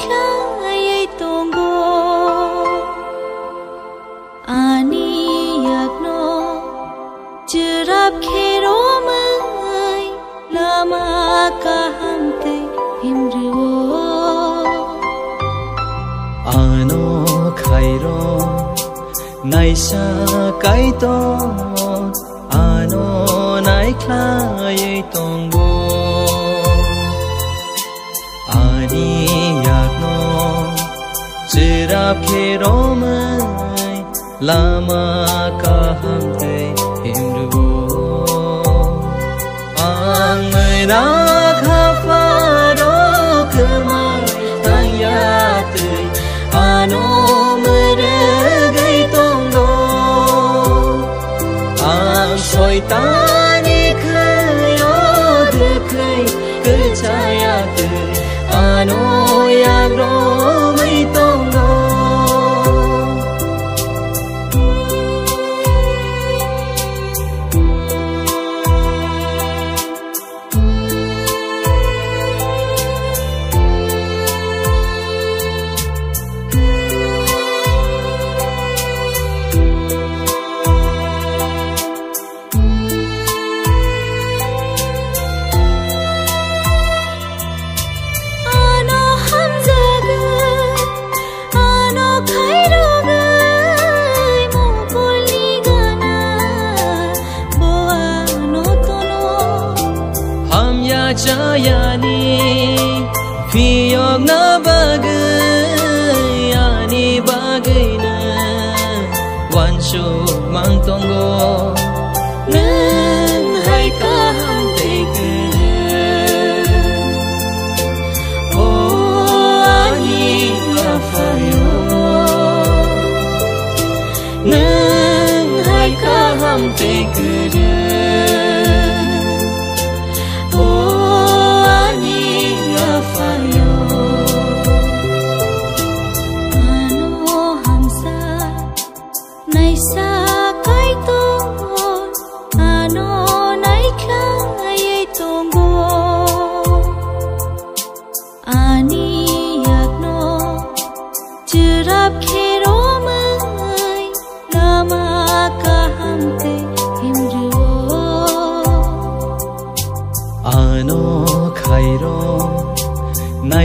khai tông go ani yak no chirap khero mai lama ka hamte himru ano khairo naisa kai to ano nai khai tông go ani yak no chirap khero mai lama ka hamte himru ang mai na kha fa ro kmai tang ya tui ano mere gai tong do ang soi tani khayo dekhai ke chaya tui ano yak ro mai tong do Jayani Fiyog na bagay Ani bagay na Wansyo mang tonggo Nang hay kahantay ka Oh ani lafayo Nang hay kahantay ka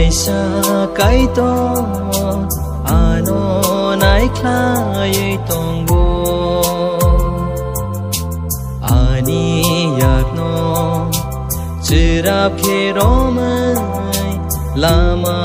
naisa kai to ano nai khai tong go ani yak no chirap khero mai lama